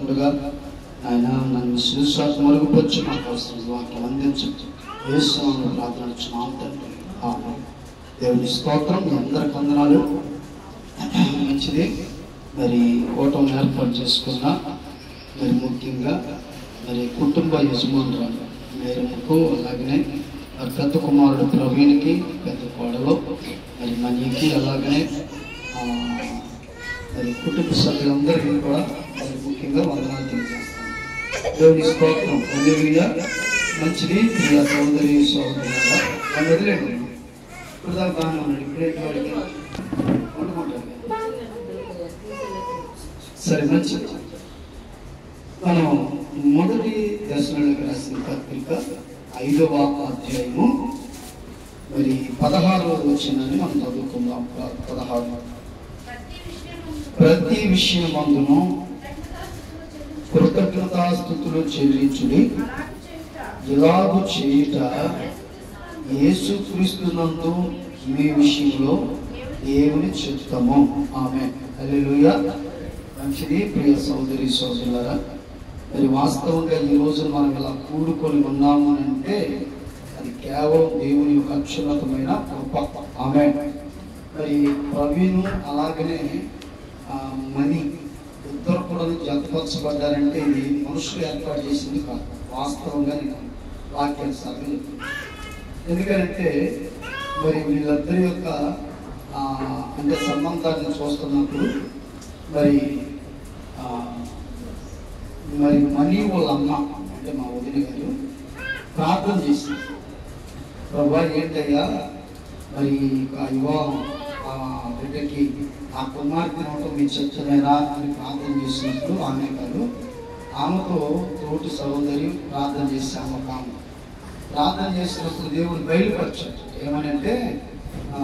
మాట్లాడుతుండగా ఆయన నన్ను విశ్వాస మరుగుపరిచి నాకు అవసరం వాక్యం అందించు యేసునామములో ప్రార్థించున్నాం తండ్రి. ఆమేన్. దేవుని స్తోత్రం. మీ అందరికి వందనాలు. మంచిది. మరి కూటమి ఏర్పాటు చేసుకున్న మరి ముఖ్యంగా మరి కుటుంబ యజమానురాలు మేరమ్మకు, అలాగనే మరి పెద్ద కుమారుడు ప్రవీణ్కి, పెద్ద కోడలు మరి మనీకి, అలాగనే మరి కుటుంబ సభ్యులందరికీ కూడా మరి ముఖ్యంగా వందనాలు తెలియజేస్తాను. దేవుని స్తోత్రం. హల్లెలూయా. మంచిది. ప్రియ సోదరి సోదరులారా, వాళ్ళు వదిలేండి. ఇప్పుడు దాకా బాగానే ఉన్నాడు. ఇప్పుడేంటి వాడికి వండుకుంటారు. సరే, మంచిది. మనం మొదటి దశలోకి రాసిన పత్రిక 5వ అధ్యాయము మరి 16వ వచనాన్ని మనం చదువుకుందాం. 16. ప్రతి విషయమందును కృతజ్ఞతాస్తుతులు చెల్లించుడి, ఇలాగు చేయుట యేసుక్రీస్తునందు మీ విషయంలో దేవుని చిత్తము. ఆమేన్. హల్లెలూయా. మంచిది. ప్రియ సోదరి సోదరులారా, మరి వాస్తవంగా ఈ రోజు మనం ఇలా కూడుకొని ఉన్నాము అంటే అది కేవలం దేవుని యొక్క అత్యున్నతమైన కృప. ఆమేన్. మరి ప్రవీణ్ అలాగనే మనీ ఇద్దరు కూడా జతపరచబడ్డారంటే ఇది మనుషులు ఏర్పాటు చేసింది కాదు. వాస్తవంగా నేను వాక్యానుసారం ఎందుకంటే మరి వీళ్ళిద్దరి యొక్క అంటే సంబంధాన్ని చూస్తున్నప్పుడు మరి మరి మనీ వాళ్ళ అమ్మ అంటే మా వదిన గారు ప్రార్థన చేసింది. ప్రభా ఏంటయ్యా మరి వివాహం బిడ్డకి ఆ కుమార్తె అవటం మీ చిత్తమేనా అని ప్రార్థన చేసినప్పుడు ఆమె గారు ఆమెతో తోటి సహోదరి ప్రార్థన చేసి ఆమె ప్రార్థన చేసినప్పుడు దేవుడు బయలుపరిచాడు. ఏమని అంటే ఆ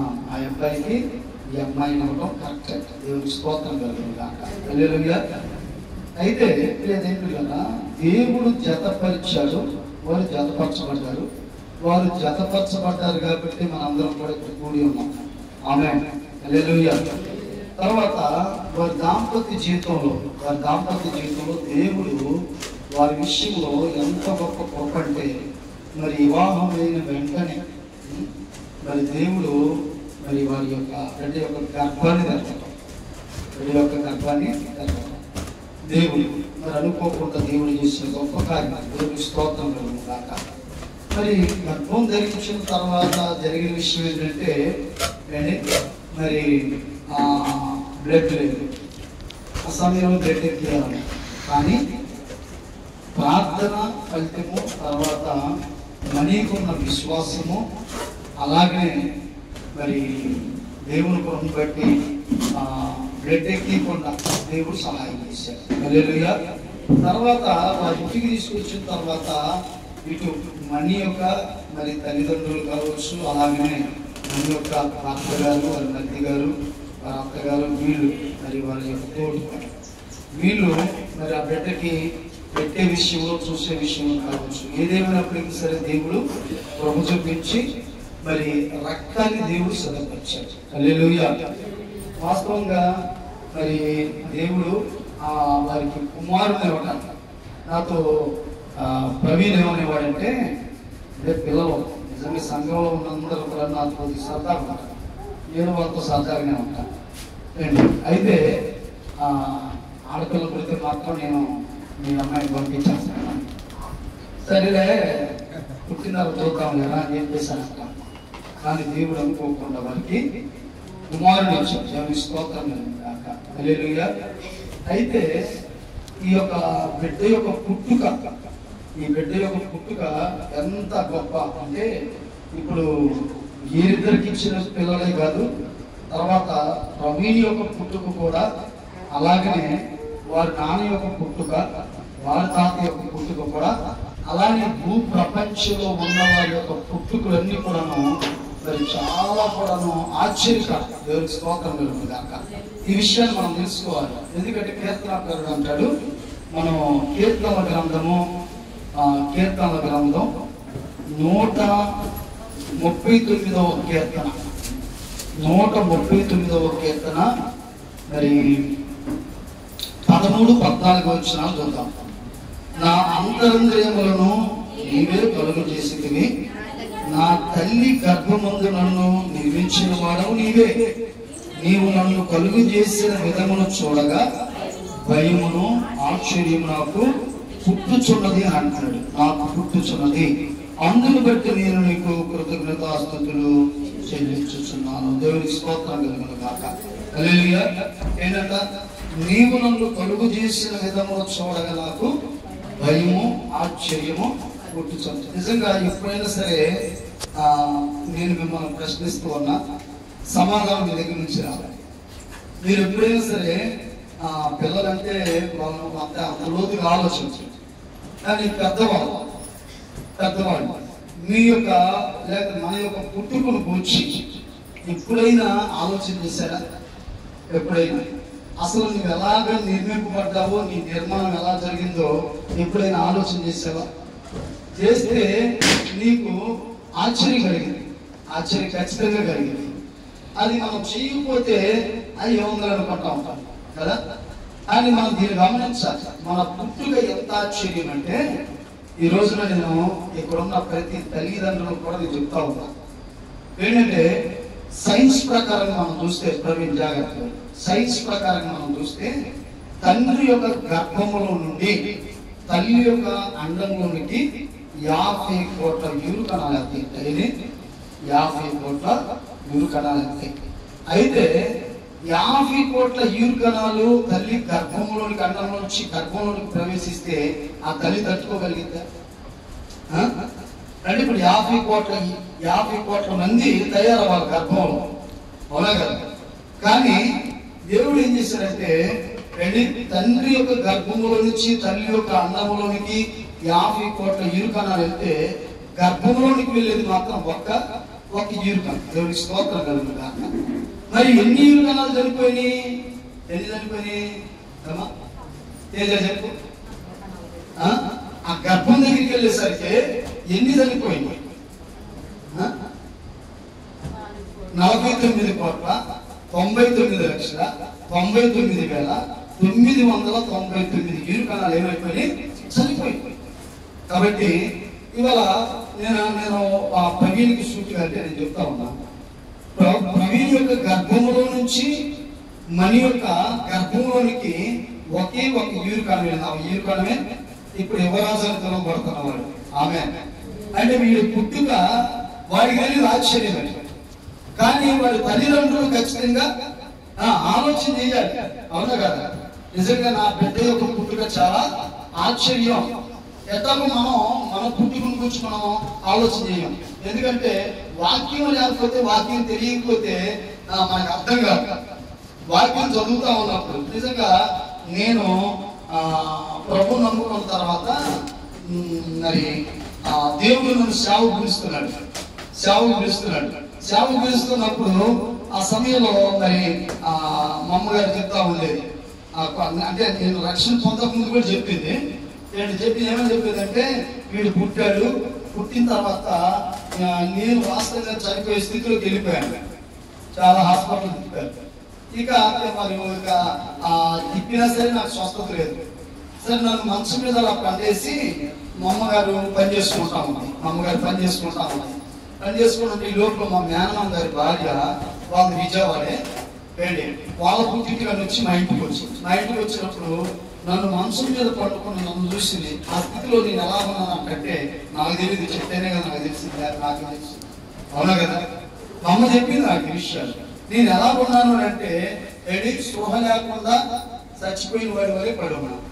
అబ్బాయికి ఈ అమ్మాయిని అవ్వడం కరెక్ట్. దేవుడికి స్తోత్రం కలుగును గాక. హల్లెలూయా. అయితే లేదేంటి కదా, దేవుడు జతపరిచాడు, వారు జతపరచబడ్డారు. వారు జతపరచబడ్డారు కాబట్టి మనందరం కూడా ఇక్కడ కూడి ఉన్నాం. ఆమేన్. హల్లెలూయా. తర్వాత వారి దాంపత్య జీవితంలో దేవుడు వారి విషయంలో ఎంత గొప్ప గొప్ప అంటే మరి వివాహం అయిన వెంటనే మరి దేవుడు మరి వారి యొక్క గర్భాన్ని తెరవడం, దేవుడు మరి అనుకోకుండా దేవుడు చేసిన గొప్ప కార్యం. దేవుడి స్తోత్రం కలుగును గాక. మరి గర్భం ధరించిన తర్వాత జరిగిన విషయం ఏంటంటే మరి బ్లడ్ లేదు. ఆ సమయంలో బ్లడ్ ఎక్కియాలి. కానీ ప్రార్థన ఫలితము, తర్వాత మనీకున్న విశ్వాసము, అలాగనే మరి దేవుని కృపను బట్టి బ్లడ్ ఎక్కకుండా దేవుడు సహాయం చేశాడు. హల్లెలూయా. తర్వాత వారి ఇంటికి తీసుకొచ్చిన తర్వాత ఇటు మనీ యొక్క మరి తల్లిదండ్రులు కావచ్చు, అలాగనే మనీ యొక్క అత్తగారు, వారి మధ్య గారు, వారి అత్తగారు, వీళ్ళు మరి వారి యొక్క తోడు వీళ్ళు మరి ఆ బిడ్డకి పెట్టే విషయంలో, చూసే విషయంలో కావచ్చు, ఏదేమైనప్పటికీ సరే దేవుడు ప్రభు చూపించి మరి రక్తాన్ని దేవుడు సిద్ధపరిచాడు. హల్లెలూయా. వాస్తవంగా మరి దేవుడు వారికి కుమారుని ఇవ్వడానికి నాతో ప్రవీణ్ ఏమనేవాడంటే, అంటే పిల్లలు నిజంగా సంఘంలో ఉన్నందరూ కూడా నాతో సరదాగా ఉంటారు, నేను వాళ్ళతో సరదాగానే ఉంటాను. అయితే ఆడపిల్ల పుడితే మాత్రం నేను మీ అమ్మాయిని పంపించేస్తాను. సరేలే పుట్టినారు చూద్దాం కదా అని చెప్పేసాను. కానీ దేవుడు అనుకోకుండా వారికి కుమారుని ఇచ్చాడు. దేవుని స్తోత్రం కాక. హల్లెలూయా. అయితే ఈ యొక్క బిడ్డ యొక్క పుట్టుక ఎంత గొప్ప అంటే ఇప్పుడు వీరిద్దరికి ఇచ్చిన పిల్లలే కాదు, తర్వాత ప్రవీణ్ యొక్క పుట్టుక కూడా, అలాగనే వారి నాన్న యొక్క పుట్టుక, వారి తాత యొక్క పుట్టుక కూడా, అలానే భూ ప్రపంచంలో ఉన్న వారి యొక్క పుట్టుకలన్నీ కూడాను మరి చాలా కూడాను ఆశ్చర్యకరం. దేవునికి స్తోత్రం కలుగును గాక. ఈ విషయాన్ని మనం తెలుసుకోవాలి. ఎందుకంటే కీర్తనాకారుడు అంటాడు, మనం కీర్తనల గ్రంథం 139వ కీర్తన 139వ కీర్తన మరి 13, 14 వచనాలు చూద్దాం. నా అంతరంద్రియములను నీవే కలుగు చేసితివి, నా తల్లి గర్భమందు నన్ను నిర్మించిన వాడవు నీవే. నీవు నన్ను కలుగు చేసిన విధమును చూడగా భయమును ఆశ్చర్యము నాకు పుట్టుచున్నది అని అంటున్నాడు. నాకు పుట్టుచున్నది, అందును బట్టి నేను నీకు కృతజ్ఞతాస్తుతులు చెల్లించుచున్నాను. దేవునికి స్తోత్రం కలుగును గాక. హల్లెలూయా. ఏంటంట? నీవు నన్ను కలుగు చేసిన విధమును చూడగా నాకు భయము ఆశ్చర్యము పుట్టుచున్నది. నిజంగా ఎప్పుడైనా సరే నేను మిమ్మల్ని ప్రశ్నిస్తూ ఉన్నా, సమాధానం మీ దగ్గర నుంచి రావాలి. మీరు ఎప్పుడైనా సరే పిల్లలంటే వాళ్ళు అంత లోతుగా ఆలోచించు, కానీ పెద్దవాళ్ళు మీ యొక్క లేక మన యొక్క పుట్టుకను కూర్చి ఎప్పుడైనా ఆలోచన చేశారా? ఎప్పుడైనా అసలు నువ్వు ఎలాగ నిర్మింపబడ్డావో, నీ నిర్మాణం ఎలా జరిగిందో ఎప్పుడైనా ఆలోచన చేసావా? చేస్తే నీకు ఆశ్చర్యం కలిగింది, ఆశ్చర్యం ఖచ్చితంగా కలిగింది. అది మనం చేయకపోతే అది ఏముందని అనుకుంటా ఉంటాం కదా. అని మనం దీన్ని గమనించాలి. మన పుట్టుక ఎంత ఆశ్చర్యం అంటే, ఈ రోజున నేను ఇక్కడున్న ప్రతి తల్లిదండ్రులకు కూడా నేను చెప్తా ఉన్నాను. ఏంటంటే సైన్స్ ప్రకారం మనం చూస్తే, ప్రవీణ్ జాగ్రత్త, సైన్స్ ప్రకారం మనం చూస్తే తండ్రి యొక్క గర్భములో నుండి తల్లి యొక్క అండంలోనికి 50 కోట్ల యూరు కణాలు వెళ్తాయి. 50 కోట్ల యూరు కణాలు వెళ్తాయి. అయితే 50 కోట్ల యూరు కణాలు తల్లి గర్భంలోనికి అండంలో నుంచి గర్భంలోనికి ప్రవేశిస్తే ఆ తల్లి తట్టుకోగలిగిందా? అంటే ఇప్పుడు 50 కోట్ల మంది తయారవ్వాలి గర్భంలో, అవునా కదా. కానీ దేవుడు ఏం చేశాడంటే, తండ్రి యొక్క గర్భంలో నుంచి తల్లి యొక్క అండంలోనికి 50 కోట్ల యూరు కణాలు వెళ్తే గర్భంలోనికి వెళ్ళేది మాత్రం ఒక యూరు కణం. దేవుడికి స్తోత్రం కలుగుతుంది. మరి ఎన్ని యూరు కణాలు చనిపోయినాయి? ఎన్ని చనిపోయినాయి? తేజ చెప్పు. ఆ గర్భం దగ్గరికి వెళ్ళేసరికి ఎన్ని చనిపోయినాయి? 49,99,99,999 యూరు కణాలు ఏమైపోయినాయి? చనిపోయినాయి. కాబట్టి ఇవాళ నేను ఆ ప్రవీణ్కి సూటిగా అంటే నేను చెప్తా ఉన్నాను, ప్రవీణ్ యొక్క గర్భంలో నుంచి మణి యొక్క గర్భంలోనికి ఒకే ఒక యూరు కణం వెళ్ళింది. ఆ యూరు కణమే ఇప్పుడు యువరాజాన్ని పిలువబడుతున్నవాడు. ఆమె అంటే వీడి పుట్టుక వాడికి వెళ్ళి ఆశ్చర్యం అండి. కానీ వాడి తల్లిదండ్రులు ఖచ్చితంగా ఆలోచన చేయాలి, అవునా కదా. నిజంగా నా బిడ్డ యొక్క పుట్టుక చాలా ఆశ్చర్యం. ఎట్లాగో మన పుట్టుకుని గురించి మనం ఆలోచన చేయం. ఎందుకంటే వాక్యం లేకపోతే, వాక్యం తెలియకపోతే మనకు అర్థం కాదు. వాక్యం చదువుతా ఉన్నప్పుడు నిజంగా నేను ప్రభు నమ్ముకున్న తర్వాత మరి దేవుడు నన్ను సేవకు పిలుస్తున్నప్పుడు ఆ సమయంలో మరి మా అమ్మగారు చెప్తా ఉండేది. అంటే నేను రక్షణ పొందక ముందు కూడా చెప్పింది. ఏమని చెప్పిందంటే, వీడు పుట్టిన తర్వాత నేను వాస్తవంగా చనిపోయే స్థితిలోకి వెళ్ళిపోయాను. చాలా హాస్పిటల్ తిప్పారు. ఇక మరి తిప్పినా సరే నాకు స్వస్థత లేదు. సరే నన్ను మంచం మీద అలా పనిచేసి మా అమ్మగారు పని చేసుకుంటా ఉంది. ఈ లోపల మా మేనమామ గారి భార్య, వాళ్ళు విజయవాడే, వాళ్ళ పుట్టింటికి వచ్చి మా ఇంటికి వచ్చినప్పుడు నన్ను మనసు మీద పట్టుకుని నన్ను చూసింది. ఆ స్థితిలో నేను ఎలా ఉన్నానంటే నాకు తెలియదు, చెప్తేనే కదా నాకు తెలిసింది, నాకు తెలుసు, అవునా కదా. మా అమ్మ చెప్పింది నాకు విషయాలు. నేను ఎలా ఉన్నాను అంటే స్పృహ లేకుండా చచ్చిపోయిన వాడి వరే పడి ఉన్నాను.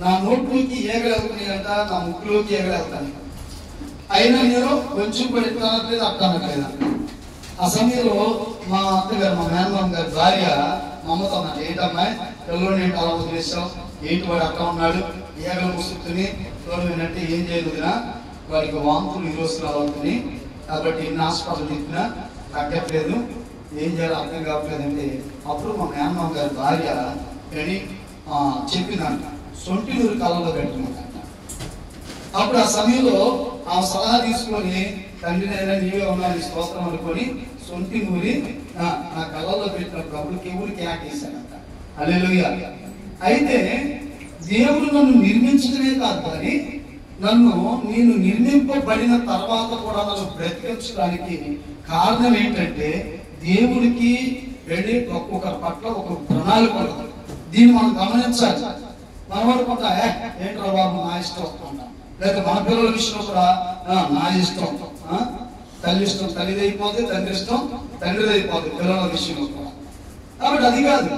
నా నోట్లోకి ఏగలవుతున్నాయంట, నా ముక్కులోకి ఏగలవుతాను. అయినా నేను కొంచెం కూడా ఎక్కనట్లేదు, అక్కనట్లేదు. ఆ సమయంలో మా అత్తగారు, మా మేనమామ గారి భార్య మా అమ్మతో అన్నాడు, ఏంటమ్మాయి పిల్లలు ఏంటి అలా వదిలేసావు, ఏంటి వాడు అక్క ఉన్నాడు ఏగలు ముసుకుని చూడలేనంటే ఏం చేయలేదునా, వాడికి వాంతులు ఈరోజు రావుతుంది, కాబట్టి ఎన్ని హాస్పిటల్ తిప్పినా తగ్గట్లేదు, ఏం చేయాలో అర్థం కావట్లేదంటే అప్పుడు మా మేనమామ గారి భార్య చెప్పినాను, సొంటి నూరు కాలంలో పెట్టుకున్నాను. అప్పుడు ఆ సమయంలో ఆ సలహా తీసుకొని, తండ్రినైనా నీవే ఉన్నావు, నీ స్తోత్రం అనుకొని సొంటి నూరి నా కళ్ళల్లో పెట్టినప్పుడు అప్పుడు ఊరికి యాకేశానంట. హల్లెలూయా. అయితే దేవుడు నన్ను నిర్మించడమే కాదు, కానీ నేను నిర్మింపబడిన తర్వాత కూడా నన్ను బ్రతికించడానికి కారణం ఏంటంటే దేవుడికి వెళ్ళి ఒక్కొక్కరి పట్ల ఒక ప్రణాళిక ఉంటుంది. దీన్ని మనం గమనించాలి. మనం అనుకుంటా ఏంట్రా బాబు నా ఇష్టం అంటాం, లేదా మన పిల్లల విషయంలో కూడా నా ఇష్టం, తల్లి ఇష్టం తల్లిది అయిపోతుంది, తండ్రి ఇష్టం తండ్రిది అయిపోతుంది పిల్లల విషయంలో కూడా. కాబట్టి అది కాదు,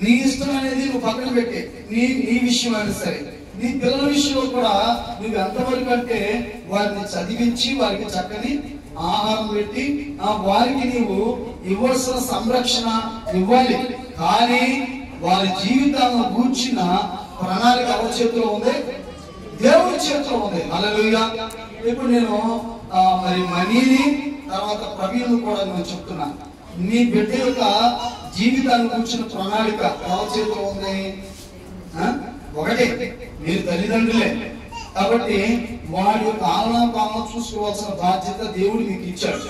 నీ ఇష్టం అనేది నువ్వు పక్కన పెట్టి నీ విషయం అయినా సరే, నీ పిల్లల విషయంలో కూడా నువ్వు ఎంతవరకు అంటే వారిని చదివించి వారికి చక్కని ఆహారం పెట్టి వారికి నీవు ఇవ్వాల్సిన సంరక్షణ ఇవ్వాలి. కానీ వారి జీవితాలను కూర్చిన ప్రణాళిక ఎవరి చేతిలో ఉంది? దేవుడి చేతిలో ఉంది. హల్లెలూయా. ఇప్పుడు నేను మరి మనీని తర్వాత ప్రవీణ్ కూడా నేను చెప్తున్నా, నీ బిడ్డ యొక్క జీవితాన్ని కూర్చిన ప్రణాళిక ఎవరి చేతిలో ఉంది? ఒకటి మీరు తల్లిదండ్రులే. కాబట్టి వాడి యొక్క ఆలనా చూసుకోవాల్సిన బాధ్యత దేవుడు మీకు ఇచ్చాడు.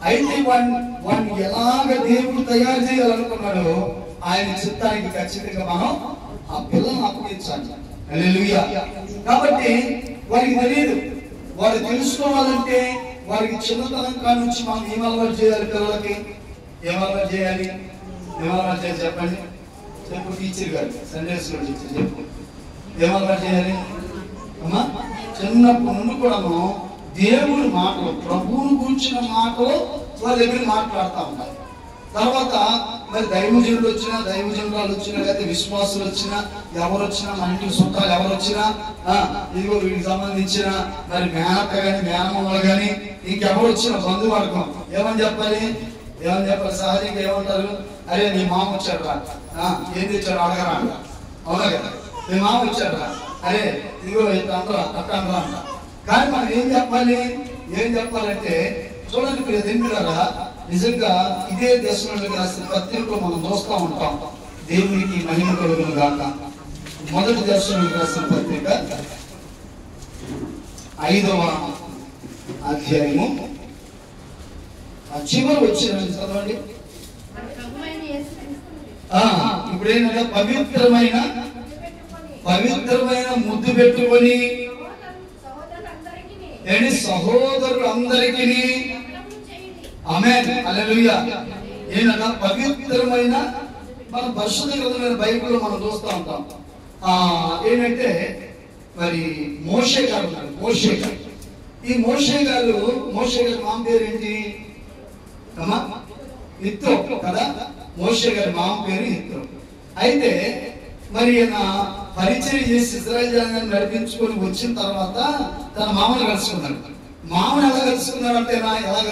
అయితే వాడిని ఎలాగ దేవుడు తయారు చేయాలనుకున్నాడో ఆయన చిత్తానికి ఖచ్చితంగా మనం ఆ పిల్లలను అప్పగించాలి. హల్లెలూయా. కాబట్టి వారికి తెలియదు. వారు తెలుసుకోవాలంటే వారికి చిన్నతనం కాడ నుంచి మనం ఏం అలవాటు చేయాలి? పిల్లలకి ఏం అలవాటు చేయాలి? చెప్పండి. చెప్పు టీచర్ గారు, సండే స్కూల్ టీచర్ చెప్పు. ఏం అలవాటు చేయాలి అమ్మా? చిన్నప్పటి నుండి కూడాను దేవుడి మాటలు, ప్రభువుని గురించిన మాటలు వాళ్ళ దగ్గర మాట్లాడుతూ ఉంటారు. తర్వాత మరి దైవజనులు వచ్చినా, దైవజనురాలు వచ్చినా, లేకపోతే విశ్వాసులు వచ్చినా, ఎవరు వచ్చినా, మన ఇంటికి చుట్టాలు ఎవరు వచ్చినా, ఇదిగో వీటికి సంబంధించిన మరి మేనత్త కానీ మేనమ్మలు కానీ ఇంకెవరు వచ్చిన బంధువర్గం ఏమని చెప్పాలి? సహజంగా ఏమంటారు? అరే నీ మామ వచ్చాడు రా, ఏం తెచ్చాడు అడగరా అంట. అవునా కదా? మీ మామ వచ్చాడు రా, అరే ఇదిగో అంటారా అట్ట అంటారా అంట. కానీ మనం ఏం చెప్పాలంటే చూడండి మీరు తింటున్నారా, నిజంగా ఇదే దేశంలోకి రాసిన పత్రికలో మనం చూస్తూ ఉంటాం. దేవునికి మహిమ కలుగును గాక. మొదటి దేశంలోకి రాసిన పత్రిక 5వ అధ్యాయము చివరి వచ్చిన చదవండి. ఇప్పుడు ఏంటంటే పవిత్రమైన ముద్దు పెట్టుకొని సహోదరులందరికీ ఆమేన్ హల్లెలూయా. ఏంటంటే పవిత్రమైన మన పరిశుద్ధ గ్రంథమైన బైబిల్లో మనం చూస్తూ ఉంటాం. ఏంటంటే మరి మోషే గారు ఉన్నారు. ఈ మోషే గారు మామ పేరు ఏంటి అమ్మా? యిత్రో కదా. మోషే గారి మామ పేరు యిత్రో. అయితే మరి ఈయన పరిచయం చేసి ఇశ్రాయేలు జనాంగాన్ని నడిపించుకొని వచ్చిన తర్వాత తన మామను కలుసుకున్నాడు. మామను ఎలా కలుసుకున్నాడు అంటే ఎలా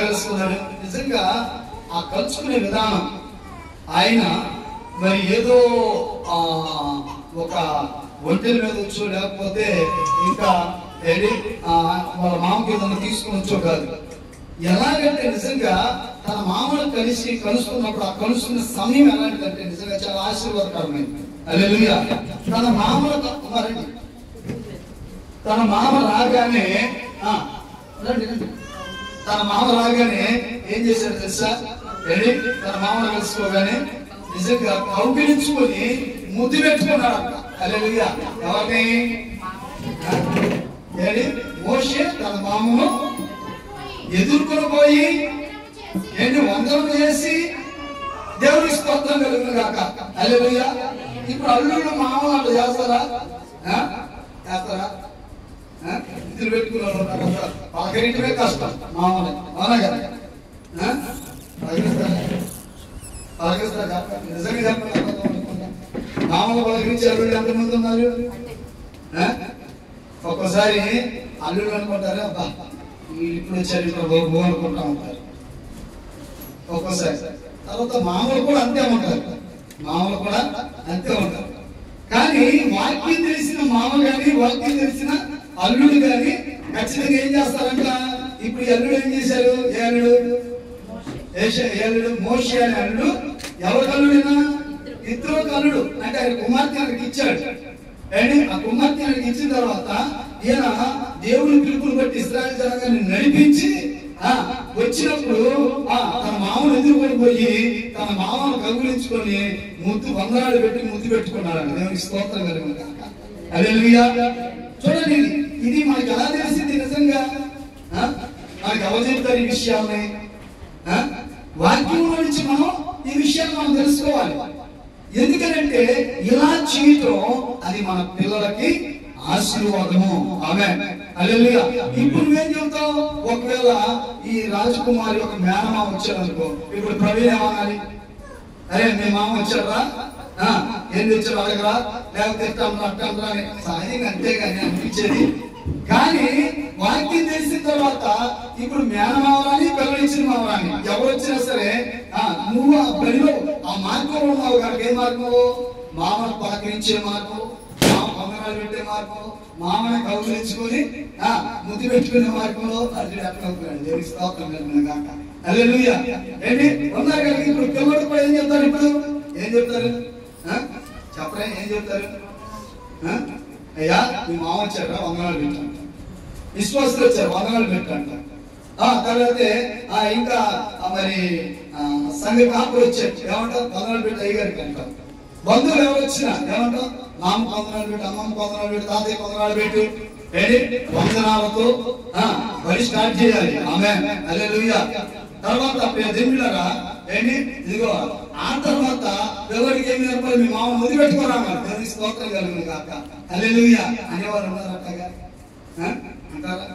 కలుసుకున్నాడు నిజంగా ఆ కలుసుకునే విధానం ఆయన మరి ఏదో ఒక ఒంటెల మీద వచ్చో లేకపోతే ఇంకా వాళ్ళ మామకి ఏదైనా తీసుకుని వచ్చో కాదు. ఎలాగంటే నిజంగా తన మామను కలుసుకున్నప్పుడు ఆ కలుసుకున్న సమయం ఎలాంటిదంటే నిజంగా చాలా ఆశీర్వాదకరమైంది. హల్లెలూయా. తన మామ రాగానే ఏం చేశాడు తెలుసా? తన మామను కలుసుకోగానే నిజంగా కౌగిలించుకొని ముద్దు పెట్టుకున్నాడు. హల్లెలూయా. ఎవరిని? మోషే తన మామను ఎదుర్కొని పోయి వందనం చేసి దేవుడికి స్తోత్రం కలుగును గాక. హల్లెలూయా. ఇప్పుడు అల్లుళ్ళు మామలు అట్లా చేస్తారా? ఇద్దరు పెట్టుకున్నారు పలకరించడమే కష్టం మామని. అవునా కదా? నిజంగా చెప్పండి, మామూలు పలకరించి అల్లుళ్ళు ఎంతమంది ఉన్నారు? ఒక్కోసారి అల్లుళ్ళు అనుకుంటారు అబ్బా వీళ్ళు ఇప్పుడు వచ్చారు ఇక్కడ బాబు అనుకుంటా ఉంటారు ఒక్కోసారి. తర్వాత మామూలు కూడా అంతే ఉంటారు. కానీ వాక్యం తెలిసిన మామ కానీ వాక్యం తెలిసిన అల్లుడు కానీ ఖచ్చితంగా ఏం చేస్తారంట? ఇప్పుడు అల్లుడు ఏం చేశారు? మోషే అనే అల్లుడు ఎవరికి అల్లుడైనా? యిత్రోకి అల్లుడు. అంటే ఆయన కుమార్తె ఆయనకి ఇచ్చాడు. ఆ కుమార్తె ఆయనకి ఇచ్చిన తర్వాత ఈయన దేవుని పిలుపుని బట్టి ఇశ్రాయేలు జనాంగాన్ని నడిపించి వచ్చినప్పుడు తన మామను ఎదుర్కొని పోయి తన మామను కౌగిలించుకొని వందనాలు పెట్టి ముద్దు పెట్టుకున్నాడు. దేవునికి స్తోత్రం కలుగును. హల్లెలూయా. చూడండి, ఇది మనకి ఎలా తెలిసింది? నిజంగా మనకి ఎవరు చెప్తారు ఈ విషయాల్ని? వాక్యంలో నుంచి మనం ఈ విషయాన్ని మనం తెలుసుకోవాలి. ఎందుకంటే ఇలా చేయటం అది మన పిల్లలకి ఆశీర్వాదము. ఆమేన్. హల్లెలూయా. ఇప్పుడు నువ్వేం చెబుతావు? ఒకవేళ ఈ రాజకుమారి ఒక మేనమామ వచ్చాడు అనుకో, ఇప్పుడు ప్రవీణ్ ఏమనాలి? అరే మీ మామ వచ్చారా, ఏం తెచ్చారు అడగరా, లేకపోతే అట్టంరా అని సహజంగా అంతేగాని అనిపించేది. కానీ వాక్యం తెలిసిన తర్వాత ఇప్పుడు మేనమావరాని పిల్లలిచ్చిన మావరాని ఎవరు వచ్చినా సరే నువ్వు ఆ బడిలో ఆ మార్గంలో ఉన్నావు కాబట్టి ఏ మార్గంలో? మామను పలకరించే మార్గం, మామ వందనాలు పెట్టే మార్గం, మామని కౌగిలించుకొని ముద్దు పెట్టుకునే మార్గంలో అర్జునుడు ఎక్కడవుతున్నాడు. దేవునికి స్తోత్రం కలుగును గాక. హల్లెలూయా. ఏంటి ఉన్నారు కదా ఇప్పుడు పిల్లడు కూడా ఏం చెప్తారు? ఇప్పుడు ఏం చెప్తారు? చెప్పరా ఏం చెప్తారు? అయ్యా మీ మామ వచ్చారా, వందనాలు పెట్టంట. విశ్వాసులు వచ్చారు, వందనాలు పెట్టంట. తర్వాత ఇంకా మరి సంఘ కాపులు వచ్చారు, ఏమంటారు? వందనాలు పెట్టి అయ్యగారికి అంటారు. బంధువులు ఎవరు వచ్చినా ఏమంటాం? మామకు వందనాలు పెట్టి, అమ్మమ్మకు వందనాలు పెట్టి, తాతయ్యకు వందనాలు పెట్టి, వందనాలతో బడి స్టార్ట్ చేయాలి. ఆమేన్. హల్లెలూయా. తర్వాత దేవుళ్ళరా ఏంటి ఇదిగో ఆ తర్వాత ఎవరికి ఏమి నేర్పాలి? మీ మామ ముద్దు పెట్టుకోరా, దేవునికి స్తోత్రం కలుగును గాక. హల్లెలూయా అనేవారు ఉన్నారు అట్టగా అంటారా?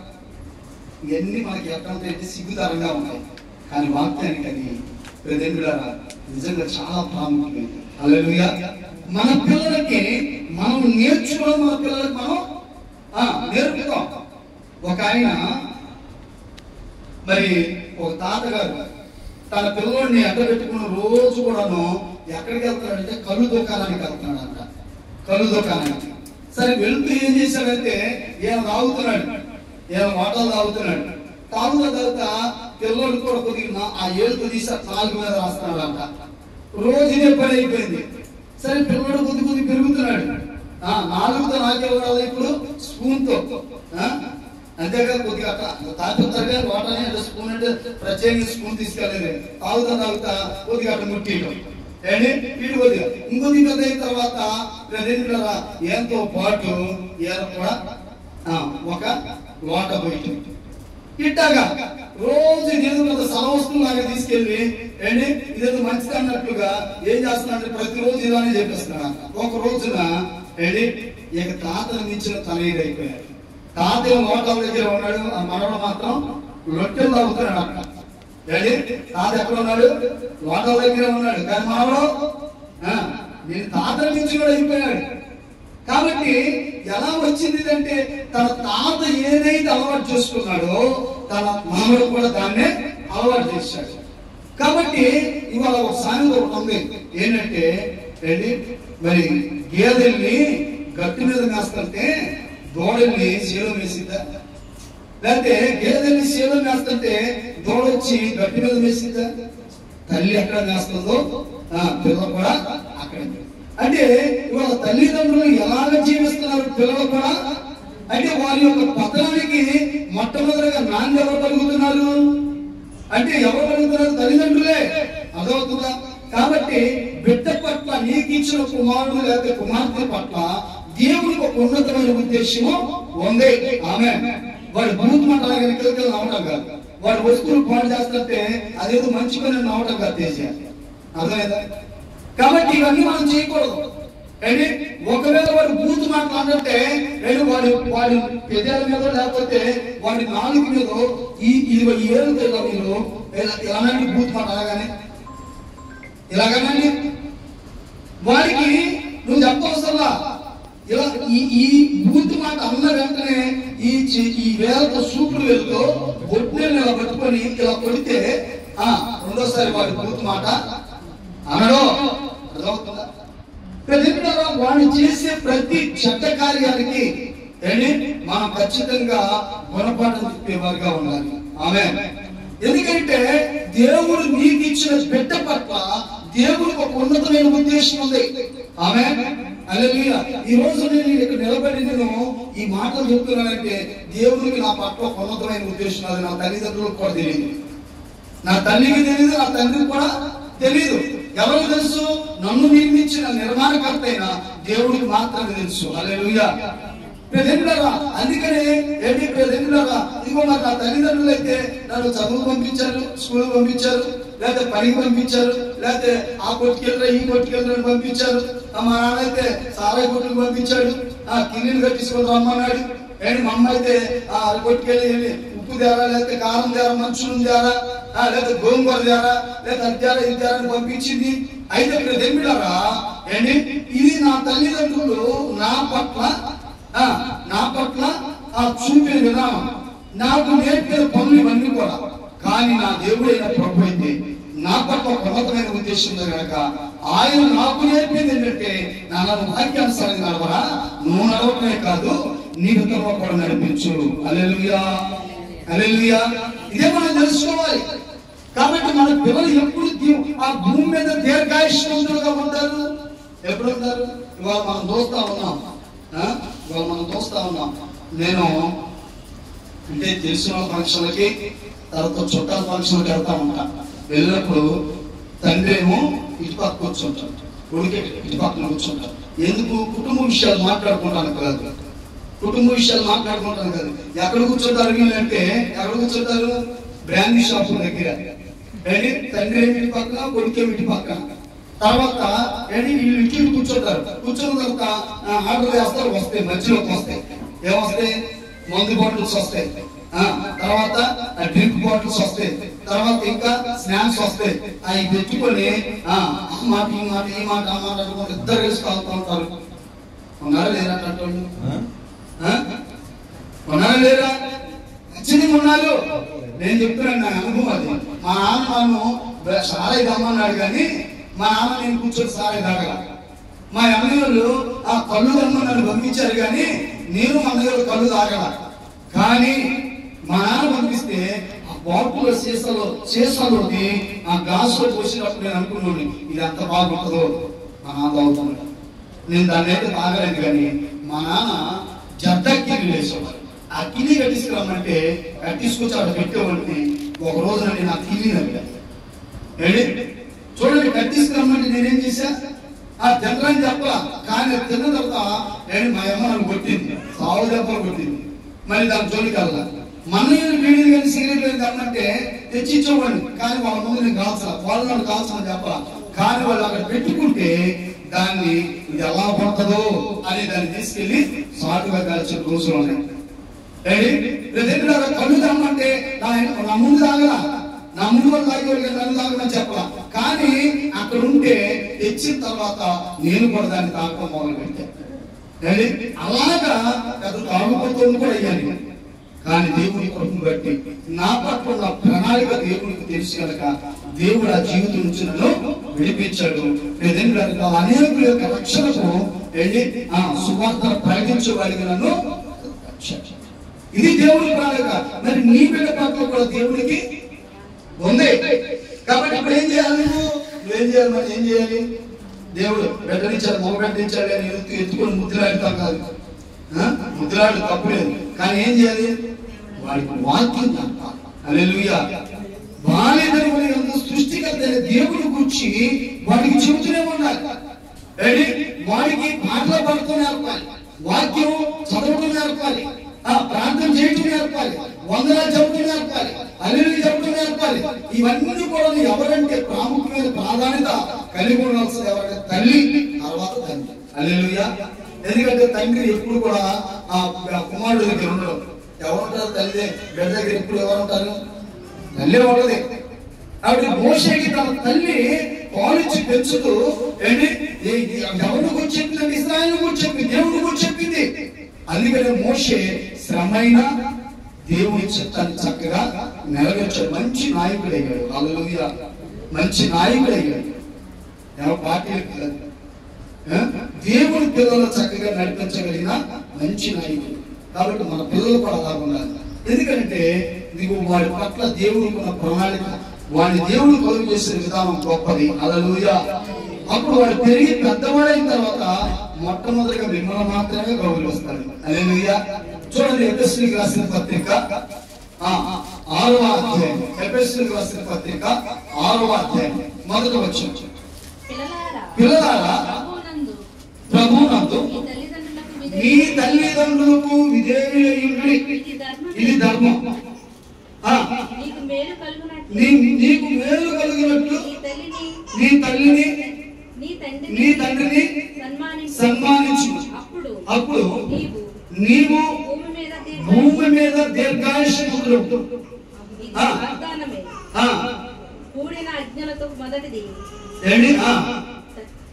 ఇవన్నీ మనకి ఎట్లంటే సిగ్గుతరంగా ఉంటాయి, కానీ వాక్యానికి అది దేవుళ్ళరా నిజంగా చాలా ప్రాముఖ్యమైనది. హల్లెలూయా. మన పిల్లలకి మనం నేర్చుకోవడం, మన పిల్లలకి మనం నేర్పుతాం. ఒక ఆయన మరి ఒక తాతగారు తన పిల్లోడిని అడ్డబెట్టుకున్న రోజు కూడాను ఎక్కడికి వెళ్తున్నాడంటే కళ్ళు దుకాణానికి వెళ్తున్నాడంట. కళ్ళు దుకాణానికి సరే వెళ్తూ ఏం చేశాడంటే ఈయన తాగుతున్నాడు, ఈయన వాటలు తాగుతున్నాడు. తాగుతా పిల్లోడు కూడా కొద్దిగా ఆ ఏడుతో తీసి నాలుగు మీద రాస్తున్నాడంట. రోజు ఇదే పని అయిపోయింది. సరే పిల్లడు కొద్ది పెరుగుతున్నాడు. నాలుగుతో నాకేవాడు ఇప్పుడు స్పూన్ తో, అంతేకాదు కొద్దిగా తాగుతారుగా వాటనే స్పూన్ అంటే ప్రత్యేక స్పూన్ తీసుకెళ్ళలేదు. తాగుతా కొద్దిగా అట్లా ముట్టియడం ఏంటి ఇటు కొద్దిగా ఇంకొద్ది పెద్ద అయిన తర్వాత ఎంతో పాటు కూడా ఒక లోట పోయి ఇట్టాగా రోజు ఇదేదో సమవస్తువు లాగా తీసుకెళ్లి ఏంటి ఇదేదో మంచిది అన్నట్లుగా ఏం చేస్తున్నా ప్రతిరోజు ఇలానే చెప్పేస్తున్నా. ఒక రోజున ఏంటి ఇక తాతను మించిన తనయుడైపోయాడు. తాతయ్య లోటల దగ్గర ఉన్నాడు, ఆ మనవడు మాత్రం లొట్టెలు తాగుతున్నాడు. అక్కడ ఏంటి తాత ఎక్కడ ఉన్నాడు? లోటల దగ్గర ఉన్నాడు, కానీ మనవడు నేను తాతను మించి కూడా అయిపోయాడు. కాబట్టి ఎలా వచ్చింది అంటే తన తాత ఏదైతే అలవాటు చేసుకున్నాడో తన మనవడు కూడా దాన్నే అలవాటు చేశాడు. కాబట్టి ఇవాళ ఒక సామెత ఒకటి ఉంది ఏంటంటే మరి గేదెల్ని గట్టి మీద మేస్తుంటే దూడల్ని శీలం వేసిద్దా? లేకపోతే గేదెల్ని శీలం మేస్తుంటే దూడొచ్చి గట్టి మీద వేసిద్దా? తల్లి ఎక్కడ మేస్తుందో పిల్ల కూడా అక్కడ. అంటే ఇవాళ తల్లిదండ్రులు ఎలాగ జీవిస్తున్నారు పిల్లలు కూడా అంటే వారి యొక్క పతనానికి మొట్టమొదటిగా నాన్న ఎవరు కలుగుతున్నారు అంటే ఎవరు కలుగుతున్నారు? తల్లిదండ్రులే. అదవుతుందా? కాబట్టి బిడ్డ పట్ల నీకు ఇచ్చిన కుమారుడు లేకపోతే కుమార్తె పట్ల దేవునికి ఒక ఉన్నతమైన ఉద్దేశము ఉంది. ఆమేన్. వాడు బూత్ మాట కిలకలు నవ్వటం కాదు, వాడు వస్తువులు పాడు చేస్తుంటే అదేదో మంచి పని నవ్వటం కాదు. చేసేయాలి. అర్థమైందా? కాబట్టి ఇవన్నీ మనం చేయకూడదు. అంటే ఒకవేళ వాడు బూత్ మాట్లాడంటే వాడి పెదాల మీద లేకపోతే వాడి నాలుగు మీద ఈ 20 ఏళ్ళ మీరు ఎలాంటి బూత్ మాట ఇలాగనండి వాడికి నువ్వు చెప్పవసరలా. ఇలా ఈ బూత్ మాట అన్న వెంటనే ఈ వేలతో సూపుడు వెళ్తూ బొట్టుని ఇలా పట్టుకొని ఇలా కొడితే రెండోసారి వాడి బూత్ మాట అనడో. అర్థమవుతుందా? వాడు చేసే ప్రతి చెడ్డ కార్యానికి మనం ఖచ్చితంగా గుణపాఠం చెప్పేవారుగా ఉండాలి. ఆమేన్. ఎందుకంటే దేవుడు నీకు ఇచ్చిన బిడ్డ పట్ల దేవుడికి ఒక ఉన్నతమైన ఉద్దేశం ఉంది. ఆమేన్, హల్లెలూయా. ఈ రోజు నేను ఇక్కడ నిలబడి నేను ఈ మాటలు చెప్తున్నానంటే దేవుడికి నా పట్ల ఒక ఉన్నతమైన ఉద్దేశం. అది నా తల్లిదండ్రులకు కూడా తెలియదు, నా తల్లికి తెలియదు, నా తండ్రికి కూడా తెలియదు. ఎవరికి తెలుసు? నన్ను నిర్మించిన నిర్మాణకర్త అయిన దేవుడికి మాత్రమే తెలుసు. హల్లెలూయా. అందుకనే ఏంటి ప్రేమిలారా, ఇదిగో నాకు నా తల్లిదండ్రులు అయితే నన్ను చదువు పంపించారు, స్కూల్ పంపించారు, లేకపోతే పనికి పంపించారు, లేకపోతే ఆ కొట్టుకెళ్ళరా ఈ కొట్టుకెళ్ళరా పంపించారు. మా నాన్న అయితే సారాయి కొట్టుకు పంపించాడు, కిన్నీలు కట్టించుకొని రమ్మన్నాడు. ఏంటి మా అమ్మ అయితే కొట్టుకెళ్ళి ఉప్పు తేరా, లేకపోతే కారం తేరా, మనుషులు తేరా, లేకపోతే గోంగూర తేరా, లేకపోతే అది తేరా ఇది తేరా అని పంపించింది. అయితే ప్రేమిలారా ఏంటి, ఇది నా తల్లిదండ్రులు నా పట్ల చూపిన విధానం, నాకు నేర్పిన పనులు ఇవన్నీ కూడా. కానీ నా దేవుడైన ప్రభు అయితే నా పట్ల ఉన్నతమైన ఉద్దేశం ఉంది కనుక ఆయన నాకు నేర్పింది ఏంటంటే నన్ను వాక్యానుసారంగా నడవరా, నువ్వు నడవటమే కాదు నీ విధంగా కూడా నడిపించు. హల్లెలూయా, హల్లెలూయా. ఇదే మనం తెలుసుకోవాలి. కాబట్టి మన పిల్లలు ఎప్పుడు ఆ భూమి మీద దీర్ఘాయుష్మంతులుగా ఉంటారు. ఎప్పుడు ఉంటారు? ఇవాళ మనం చూస్తా ఉన్నాం. నేను అంటే తెలిసిన ఫంక్షన్లకి, తర్వాత చుట్టాల ఫంక్షన్లకి వెళ్తా ఉంటా. వెళ్ళినప్పుడు తండ్రి ఏమో ఇటు పక్క కూర్చుంటాడు, కొడుకు ఇటు పక్కన కూర్చుంటాడు. ఎందుకు? కుటుంబ విషయాలు మాట్లాడుకుంటాను కాదు, ఎక్కడ కూర్చుంటారు అంటే ఎక్కడ కూర్చుంటారు? బ్రాండీ షాపుల దగ్గర. తండ్రి ఏమి ఇటు పక్కన, కొడుకేమి ఇటు పక్కన. తర్వాత వీళ్ళు ఇటు కూర్చుంటారు. కూర్చున్న తర్వాత ఆర్డర్ వేస్తారు, వస్తాయి, మధ్యలోకి వస్తాయి. ఏమొస్తాయి? మందు బాటిల్స్ వస్తాయి, తర్వాత డ్రింక్ బాటిల్స్ వస్తాయి, తర్వాత ఇంకా స్నాక్స్ వస్తాయి. అవి పెట్టుకొని ఆ మాట ఈ మాట అనుకుంటే ఇద్దరు కలిసి తాగుతూ ఉంటారు. ఉన్నారా లేరా? ఉన్నారా లేరా? ఖచ్చితంగా ఉన్నారు. నేను చెప్తున్నాను, నా అనుభవం అది. మా నాన్న నన్ను సారాయి దమ్మన్నాడు, కానీ మా నాన్న నేను కూర్చొని సారాయి తాగల. మా అన్నయ్యలు కళ్ళు దమ్మని నన్ను పంపించారు, కానీ నేను మా అన్నయ్యలు కళ్ళు తాగల. కానీ మా నాన్న పంపిస్తే ఆ బాటిల్ సీసాలోకి ఆ గ్లాసులో పోసినప్పుడు నేను అనుకున్నాను, ఇది ఎంత బాగుంటుందో. మా నాన్న తాగుతున్నాడు, నేను దాన్ని అయితే తాగలేదు. కానీ మా నాన్న జద్దకిని వేసేవారు. ఆ కిలి కట్టించుకురమ్మంటే కట్టించుకొచ్చి అక్కడ పెట్టేవాడిని. ఒక రోజు నేను ఆ కిలి చూడండి, కట్టించుకురమ్మంటే నేనేం చేశా? ఆ తినరని చెప్పలా, కానీ తిన్న తర్వాత మా అమ్మ నన్ను కొట్టింది, సాగు దెబ్బలు కొట్టింది. మరి దాని జోలికి వెళ్ళాలి. మనల్ని బీడీలు కానీ సిగరెట్లు కానీ కమ్మంటే తెచ్చిచ్చేవాడిని, కానీ వాళ్ళ ముందు నేను కాల్చాలి, వాళ్ళు నన్ను కాల్చాలని చెప్పాల. కానీ వాళ్ళు అక్కడ పెట్టుకుంటే దాన్ని ఇది ఎలా పడుతుందో అని దాన్ని తీసుకెళ్లి సాటుగా కాల్చిన రోజులు ఉన్నాయి. కళ్ళు తమ్మంటే నా ముందు తాగలా, నా ముందు వాళ్ళు తాగేవాళ్ళు నన్ను తాగమని చెప్పాల. కానీ అక్కడ ఉంటే తెచ్చిన తర్వాత నేను కూడా దాన్ని తాగడం మొదలు పెట్టాను. అలాగా అది తాగుబోతుంది కూడా అయ్యాను. కానీ దేవుని కృపను బట్టి నా పట్ల నా ప్రణాళిక దేవునికి తెలుసు కనుక దేవుడు ఆ జీవితం నుంచి నన్ను విడిపించాడు. అనేకుల యొక్క రక్షణకు వెళ్ళి సువార్తను ప్రకటించగలిగి నన్ను. ఇది దేవుని ప్రణాళిక. మరి నీ బిడ్డ పట్ల కూడా దేవుడికి ఉంది. కాబట్టి ఇప్పుడు ఏం చేయాలి? నువ్వేం చేయాలి? మరి ఏం చేయాలి? దేవుడు బెడ్డనిచ్చాడు, మగ బెడ్డనిచ్చాడు అని ఎత్తుకొని ముద్దులాడుతాం కాదు, ముద్దులాడు తప్పులేదు. కానీ ఏం చేయాలి? వాడికి వాక్యం చెప్పాలి. హల్లెలూయా. బాల్యదరువుని యందు సృష్టికర్త దేవుని గురించి వాడికి చెబుతూనే ఉండాలి. వాడికి పాటలు పాడుతూ నేర్పాలి, వాక్యం చదవటం నేర్పాలి, ప్రార్థన చేయటం నేర్పాలి, వందనాలు చెప్పడం నేర్పాలి, హల్లెలూయా చెప్పడం నేర్పాలి. ఇవన్నీ కూడా ఎవరంటే ప్రాముఖ్యమైన ప్రాధాన్యత కలిగి ఉండాల్సింది ఎవరంటే తల్లి, తర్వాత తండ్రి. హల్లెలూయా. ఎందుకంటే తండ్రి ఎప్పుడు కూడా ఆ కుమారుడు దగ్గర ఉండడం. ఎవరుంటారు? తల్లి. బిడ్డ దగ్గర ఎప్పుడు ఎవరుంటారు? తల్లి ఉండదు. కాబట్టి మోషేకి తన తల్లి పాలిచ్చి పెంచుతూ ఎవరిని గురించి చెప్పిందంటే ఇశ్రాయేలు గురించి చెప్పింది, దేవుడి గురించి చెప్పింది. అందుకనే మోషే శ్రమైన దేవుని చిత్తాన్ని చక్కగా నెరవేర్చాడు. మంచి నాయకుడు అయ్యాడు. హల్లెలూయా. మంచి నాయకుడు అయ్యాడు. పార్టీలకు కాదు, దేవుని పిల్లలు చక్కగా నడిపించగలిగిన మంచి నాయకుడు. కాబట్టి మన పిల్లలు కూడా అలా ఉండాలి. ఎందుకంటే వాడి పట్ల దేవుడికి ఉన్న ప్రణాళిక, వాడి దేవుడు కలుగు చేసిన విధానం గొప్పది. హల్లెలూయా. అప్పుడు వాడు పెరిగి పెద్దవాడైన తర్వాత మొట్టమొదటిగా మిమ్మల్ని మాత్రమే గౌరవిస్తాడు. హల్లెలూయా. చూడండి, ఎఫెసీయులకు రాసిన పత్రిక 6వ అధ్యాయం. ఎఫెసీయులకు రాసిన పత్రిక 6వ అధ్యాయం మొదటి వచనం. పిల్లలారా, ప్రభువునందు మీ తల్లిదండ్రులకు విధేయులై, ఇది ధర్మం. నీకు మేలు కలిగినట్లు నీ తల్లిని నీ తండ్రిని సన్మానించు. అప్పుడు నీవు భూమి మీద దీర్ఘాయుష్మంతుడు.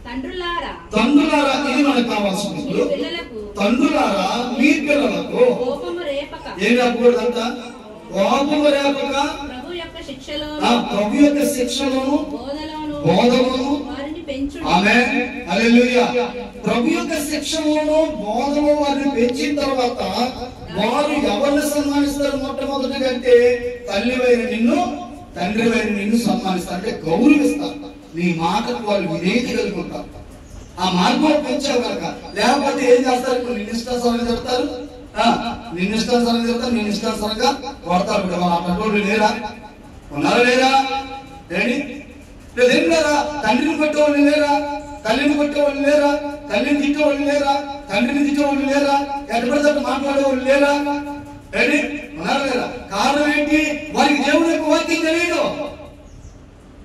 తండ్రులారా, ఇది మనకు కావాల్సింది. తండ్రులారా, మీ పిల్లలకు ఏం రాకూడదంట? కోపము రేపక ప్రభు యొక్క శిక్షలోను బోధలోను ఆమేన్. హల్లెలూయా. ప్రభు యొక్క శిక్షలోను బోధలో వారిని పెంచిన తర్వాత వారు ఎవరిని సన్మానిస్తారు? మొట్టమొదటిగా అంటే తల్లివైన నిన్ను, తండ్రివైన నిన్ను సన్మానిస్తారు, అంటే గౌరవిస్తారు. నీ మాటకు వాళ్ళు విధేయత కలిగి ఉంటారు. ఆ మార్గంలో పెంచావు కనుక. లేకపోతే ఏం చేస్తారు? ఇప్పుడు నిన్ను ఇష్టానుసారంగా చెప్తారు, నిన్ను ఇష్టానుసారంగా చెప్తారు, నిన్ను ఇష్టానుసారంగా కొడతారు. అటువంటి లేరా? ఉన్నారా లేరా? లేదేం లేరా? తండ్రిని కొట్టేవాళ్ళు లేరా? తల్లిని కొట్టేవాళ్ళు లేరా? తల్లిని తిట్టేవాళ్ళు లేరా? తండ్రిని తిట్టేవాళ్ళు లేరా? ఎటువంటి మాట్లాడేవాళ్ళు లేరా? ఉన్నారా లేరా? కారణం ఏంటి? వారికి దేవుని యొక్క వాక్యం తెలియదు.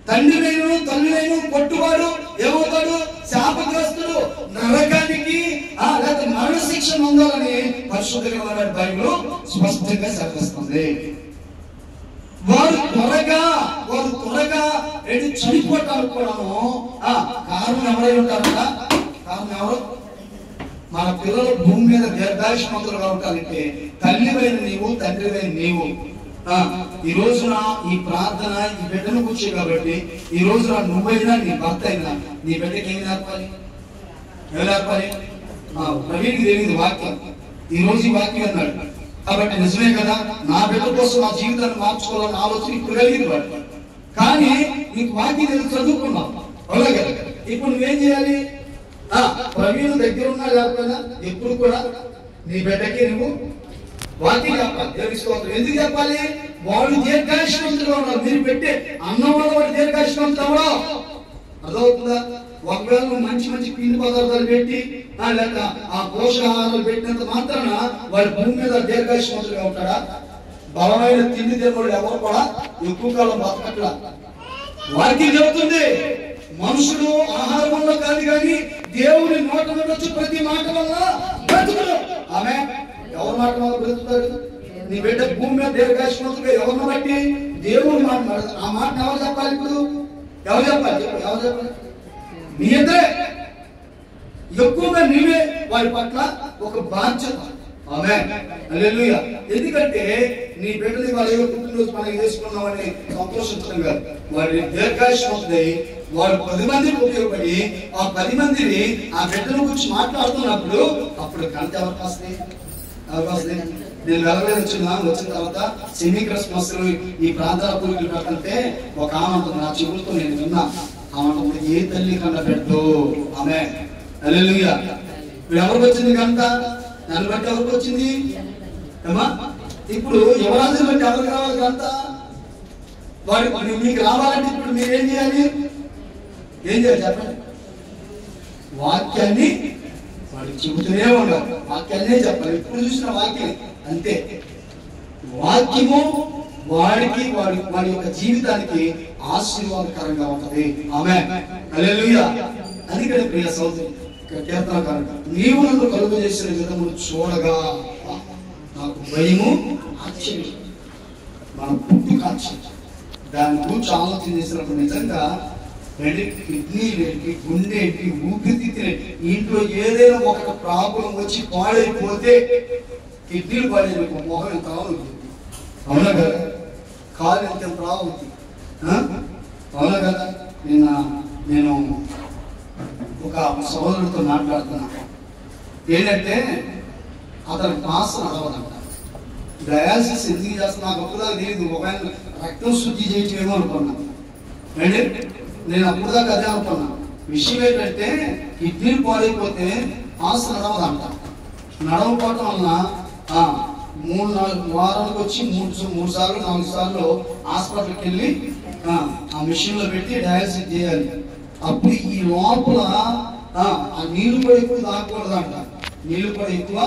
తండ్రినైనా తల్లినైనా కొట్టువాడు ఏమవుతాడు? శాపగ్రస్తుడు, నరకానికి లేకపోతే మరణ శిక్ష పొందాలని పరిశుద్ధ గ్రంథం బైబిల్ స్పష్టంగా సెలవిస్తుంది. వారు త్వరగా చనిపోవటానికి కూడాను కారణం ఎవరై ఉంటారంట? కారణం ఎవరు? మన పిల్లలు భూమి మీద దీర్ఘాయుష్మంతులుగా ఉంటారంటే తల్లివైన నీవు, తండ్రివైన నీవు. ఈ రోజున ఈ ప్రార్థన ఈ బిడ్డను కూర్చో కాబట్టి ఈ రోజున నువ్వైనా నీ భర్త అయినా నీ బిడ్డకి ఏమి నేర్పాలి? ఏమి నేర్పాలి? ప్రవీణ్కి తెలియదు వాక్యం, ఈ రోజు ఈ వాక్యం అన్నాడు కాబట్టి నిజమే కదా, నా బిడ్డ కోసం నా జీవితాన్ని మార్చుకోవాలని ఆలోచన ఇప్పుడు కలిగింది వాడు. కానీ నీకు వాక్యం నేను చదువుకున్నావు, అవునా కదా? ఇప్పుడు నువ్వేం చేయాలి? ప్రవీణ్ దగ్గర ఉన్నా లేకపోయినా ఎప్పుడు కూడా నీ బిడ్డకి నువ్వు వాక్యం చెప్పాలి. ఎందుకు చెప్పాలి? వాళ్ళు దీర్ఘాయుష్మంతులుగా ఉన్నారు. మీరు పెట్టే అన్నం వల్ల వాడు దీర్ఘాయుష్మంతులు ఎవరో అర్థమవుతుందా? ఒకవేళ నువ్వు మంచి మంచి పిండి పదార్థాలు పెట్టి లేక ఆ పోషకాహారాలు పెట్టినంత మాత్రాన వాడి భూమి మీద దీర్ఘాయుష్మంతులుగా ఉంటాడా? బలమైన తిండి తినవాళ్ళు ఎవరు కూడా ఎక్కువ కాలం బతకట్లా. వాక్యం చెబుతుంది మనుషుడు ఆహారం వల్ల కాదు కానీ దేవుని నోట నుండి ప్రతి మాట వల్ల బ్రతుకుడు. ఆమె ఎవరి మాట వల్ల బ్రతుకుతాడు? నీ బిడ్డ భూమి మీద దీర్ఘాయుష్మంతులుగా ఎవరిని బట్టి? దేవుని మాట. ఆ మాట ఎవరు చెప్పాలి? ఇప్పుడు ఎవరు చెప్పాలి? ఎవరు చెప్పాలి? నీ ఇద్దరే, ఎక్కువగా నీవే వారి పట్ల ఒక బాధ్యత. ఆమేన్. హల్లెలూయా. ఎందుకంటే నీ బిడ్డని వాళ్ళు ఏదో పుట్టినరోజు మనకి చేసుకున్నామని సంతోషించడం కాదు. వారి దీర్ఘాయుష్మంతుడై వారు 10 మందికి ఉపయోగపడి ఆ 10 మందిని ఆ బిడ్డల గురించి మాట్లాడుతున్నప్పుడు అప్పుడు గంట ఎవరికి వస్తాయి? నేను వెలవేలు వచ్చిన తర్వాత సెమీ క్రిస్మస్లు ఈ ప్రాంతాల పూర్వీకులు పెట్టంటే ఒక ఆమె నా చెవులతో నేను విన్నా. ఆమె ఏ తల్లి కన్నా పెట్టు. ఆమె హల్లెలూయా. ఇప్పుడు ఎవరికి వచ్చింది గంట? నన్ను బట్టి ఎవరికి వచ్చింది? ఇప్పుడు యువరాజుని బట్టి ఎవరికి రావాలి గంట? వాడి మీకు రావాలంటే ఇప్పుడు మీరేం చేయాలి? ఏం చేయాలి చెప్పండి? వాక్యాన్ని వాడికి చెబుతూనే ఉండాలి. వాక్యాన్నే చెప్పాలి. ఇప్పుడు చూసిన వాక్యం అంతే. వాక్యము వాడికి వాడి యొక్క జీవితానికి ఆశీర్వాదకరంగా ఉంటది. ఆమేన్. హల్లెలూయా. అందుకని ప్రియ సోదరి కీర్తనకారుడు, నీవు నన్ను కలుగు చేసిన విధమును చూడగా నాకు భయము ఆశ్చర్యం. మన పుట్టుక ఆశ్చర్యం. దాని గురించి ఆలోచన చేసినప్పుడు నిజంగా కిడ్నీలేంటి, గుండెంటి, ఊపిరితిత్తులేంటి, ఇంట్లో ఏదైనా ఒక ప్రాబ్లం వచ్చి పాడైపోతే కిడ్నీలు పాడైపోయి మొహం ఎంత అవుతుంది, అవునా కదా? కాలు ఎంత అవుతుంది, అవునా కదా? నేను ఒక సోదరుడితో మాట్లాడుతున్నా. ఏంటంటే అతనికి మాసం అలవదంట. డయాలసిస్ ఎందుకు చేస్తున్నా నాకు ఒక్కదాకా తెలియదు. ఒక రక్తం శుద్ధి చేయటమేమో అనుకున్నాను. అంటే నేను అప్పుడు దాకా అదే అనుకున్నా. విషయం ఏంటంటే కిడ్నీలు పాడైపోతే ఆస్తి నడవదంట. నడవకపోవటం వలన 3-4 వారానికి వచ్చి 3 సార్లు 4 సార్లు హాస్పిటల్కి వెళ్ళి ఆ మిషన్ లో పెట్టి డయాలసిస్ చేయాలి. అప్పుడు ఈ లోపల ఆ నీళ్లు కూడా ఎక్కువ తాగకూడదంట. నీళ్లు కూడా ఎక్కువ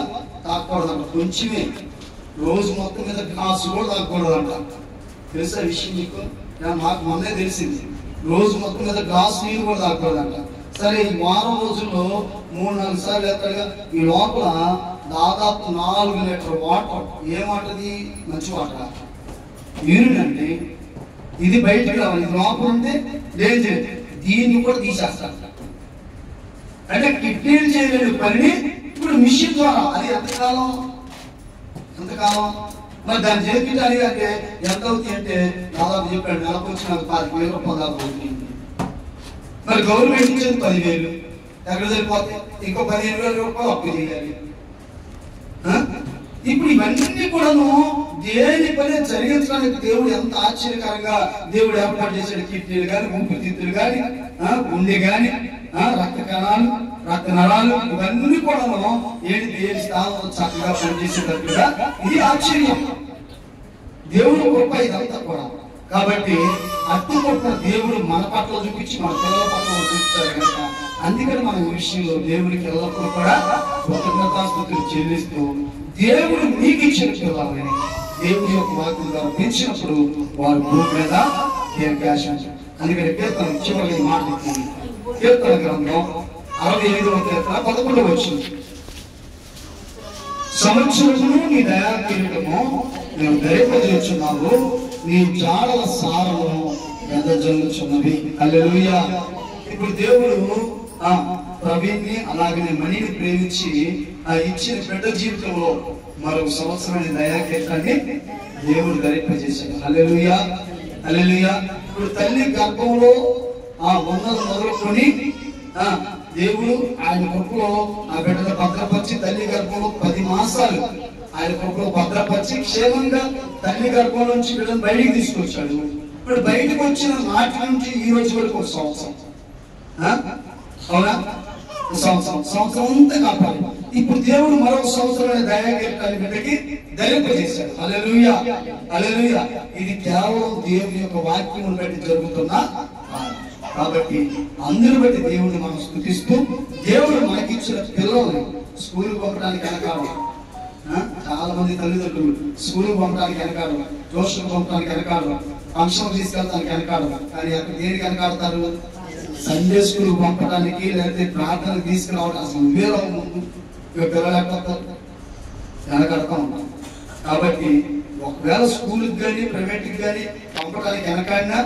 తాగకూడదంట, కొంచెమే. రోజు మొత్తం మీద గ్లాసు కూడా తాగకూడదంట. తెలుసా విషయం మీకు? మాకు మొన్నే తెలిసింది. రోజు మొత్తం మీద గ్లాసు నీళ్ళు కూడా తాగకూడదంట. సరే, ఈ వారం రోజుల్లో 3-4 సార్లు ఎత్తగా ఈ లోపల దాదాపు 4 లీటర్ వాటర్. ఏ వాటర్ది? మంచి వాటర్, యూరిన్ అండి. ఇది బయటకు రావాలి, ఇది లోపల ఉంటే డేంజర్. దీన్ని కూడా తీసేస్తారు. అంటే కిడ్నీలు చేయలేని పనిని ఇప్పుడు మిషన్ ద్వారా. అది ఎంతకాలం మరి దాన్ని చేయించాలి అంటే ఎంత అవుతుంది అంటే దాదాపు చెప్పాడు, నెలకు వచ్చి నాకు 5,000 రూపాయలు దాకా అవుతుంది. మరి గవర్నమెంట్ ఇచ్చేది 10,000, ఎక్కడ సరిపోతాయి? ఇంకో 15,000 రూపాయలు అప్పు చేయాలి. ఇప్పుడు ఇవన్నీ కూడాను దేని పని జరిగించడానికి దేవుడు ఎంత ఆశ్చర్యకరంగా దేవుడు ఏర్పాటు చేశాడు. కిడ్నీలు కానీ, ఊపిరితిత్తులు కానీ, గుండె కానీ, రక్త కణాలు, రక్త నరాలు, ఇవన్నీ కూడా దేని స్థానంలో చక్కగా పనిచేసేటట్టుగా ఇది ఆశ్చర్యం. దేవుడు గొప్ప ఇదంతా కూడా. కాబట్టి అట్టి గొప్ప దేవుడు మన పట్ల చూపించి మన పిల్లల పట్ల చూపించారు కనుక అందుకని మనం ఈ విషయంలో దేవుడికి ఎల్లప్పుడూ కూడా కృతజ్ఞతాస్తుతులు చెల్లిస్తూ దేవుడు మీకు ఇచ్చిన పిల్లలని దేవుడి యొక్క వాక్యం ద్వారా పెంచినప్పుడు వారు భూమి మీద దీర్ఘాశాంతి. అందుకని కీర్తన చివరి మాట కీర్తన గ్రంథం 65వ కీర్తన 11వ వచనం. సంవత్సరమును నీ దయా కిరీటము నేను ధరింపజేస్తున్నావు, నీ జాడల సారము వెదజల్లుచున్నవి. హల్లెలూయా. ఇప్పుడు దేవుడు ప్రవీణ్ని అలాగనే మణిని ప్రేమించి ఇచ్చిన బిడ్డ జీవితంలో మరొక సంవత్సరాన్ని దయాకీర్తాన్ని దేవుడు ధరింపజేశాడు. హల్లెలూయా, హల్లెలూయా. ఇప్పుడు తల్లి గర్భంలో ఉన్నది మొదలుకొని దేవుడు ఆయన కృపలో ఆ బిడ్డను భద్రపరిచి తల్లి గర్భంలో 10 మాసాలు ఆయన కృపలో భద్రపరిచి క్షేమంగా తల్లి గర్భం నుంచి బిడ్డను బయటికి తీసుకొచ్చాడు. ఇప్పుడు బయటకు వచ్చిన నాటి నుంచి ఈ రోజు వరకు ఒక సంవత్సరం. అవునా? సంవత్సరం అంతా కాపాడు. ఇప్పుడు దేవుడు మరొక సంవత్సరం దయాకీర్తాన్ని బిడ్డకి ధరింపజేశాడు. హల్లెలూయా, హల్లెలూయా. ఇది కేవలం దేవుని యొక్క వాక్యం బట్టి జరుగుతున్న. కాబట్టి అందరూ బట్టి దేవుడిని మనం స్తుతిస్తూ దేవుడు మనకిచ్చిన పిల్లల్ని స్కూల్కి పంపడానికి వెనకాడం. చాలా మంది తల్లిదండ్రులు స్కూల్కి పంపడానికి వెనకాడం, ట్యూషన్కి పంపడానికి వెనకాడం, ఫంక్షన్ తీసుకెళ్ళడానికి వెనకాడం. కానీ అక్కడ దేనికి వెనకాడతారు? సండే స్కూల్ పంపడానికి లేకపోతే ప్రార్థనకు తీసుకురావడం. అసలు వేరే ముందు పిల్లలు ఎక్కడతారు? వెనకడతా ఉంటాం. కాబట్టి ఒకవేళ స్కూల్కి కానీ ప్రైవేట్కి కానీ పంపడానికి వెనకాడినా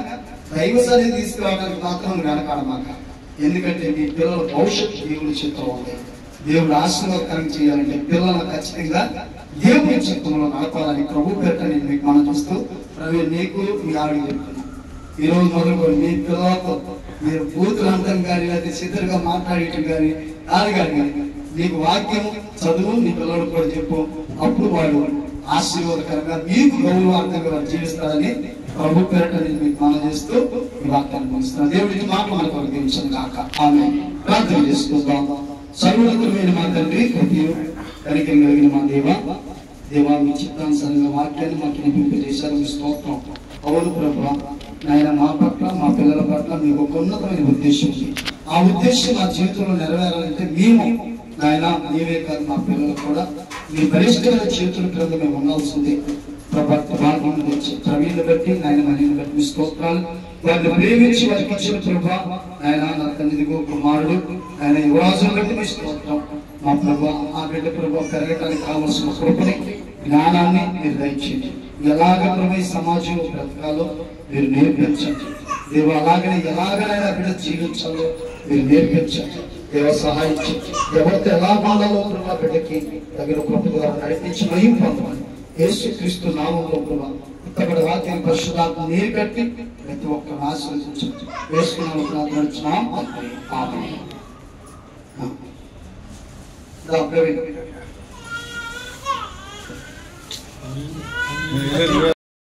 దైవ సన్నిధికి తీసుకురావడానికి మాత్రం వెనకాడమాక. ఎందుకంటే మీ పిల్లల భవిష్యత్తు దేవుడి చిత్తం ఉంది. దేవుడు ఆశీర్వాదకరం చేయాలంటే పిల్లలను ఖచ్చితంగా దేవుడి చిత్తంలో నడపాలని ప్రభు పేట నేను మీకు మనం చూస్తూ ప్రవీణ్ నీకు మీ ఆవిడ చెప్తున్నాను. ఈ రోజు మొదలుకొని మీ పిల్లలతో మీరు బూతులు అంతం కానీ లేకపోతే సిద్ధంగా మాట్లాడటం కానీ కానీ నీకు వాక్యం చదువు నీ పిల్లలకు కూడా చెప్పు. అప్పుడు వాళ్ళు ఆశీర్వాదకరంగా మీకు గౌరవార్థంగా జీవిస్తారని ప్రభు పేరట నేను మీకు మనం చేస్తూ ఈ వాక్యాన్ని ముగిస్తున్నాను. దేవుడికి మాట మనకు అనుగ్రహించను కాక. ఆమె ప్రార్థన చేసుకుందాం. సర్వోన్నతమైన మా తండ్రి, కృపయు కనికరం కలిగిన మా దేవా మీ చిత్తానుసారంగా వాక్యాన్ని మాకు వినిపింపజేశారు. మీ స్తోత్రం. అవును ప్రభువా, నాయన మా పట్ల మా పిల్లల పట్ల మీకు ఒక ఉన్నతమైన ఉద్దేశం ఉంది. ఆ ఉద్దేశం మా జీవితంలో నెరవేరాలంటే మేము నాయన నీవే కాదు మా పిల్లలు కూడా మీ బలిష్టమైన చేతుల క్రింద మేము ఉండాల్సింది. ప్రవీణ్ని బట్టి నాయన మనీని బట్టి మీ స్తోత్రాలు. వారిని ప్రేమించి వారికి ఇచ్చిన ప్రభా ఆయన నా తండ్రిదిగో కుమారుడు ఆయన యువరాజును బట్టి మీ స్తోత్రం. మా ప్రభా ఆ బిడ్డ ప్రభా పెరగటానికి కావలసిన కృపని జ్ఞానాన్ని మీరు దయచేయండి. ఎలాగ ప్రభు ఈ సమాజంలో బ్రతకాలో మీరు నేర్పించండి. దేవ అలాగనే ఎలాగనైనా బిడ్డ జీవించాలో మీరు నేర్పించండి. దేవ సహాయించి ఎవరితో ఎలా మాడాలో ప్రభా బిడ్డకి తగిన కృప ద్వారా నడిపించి మహిమ పొందమని యేసుక్రీస్తు నామములో ప్రభా ఇతడు వాక్యం పరిశుద్ధాత్మ నీరు కట్టి ప్రతి ఒక్కరు ఆశీర్వదించండి. యేసునామములో ప్రార్థించున్నాం. ఆమేన్. ప్రవీణ్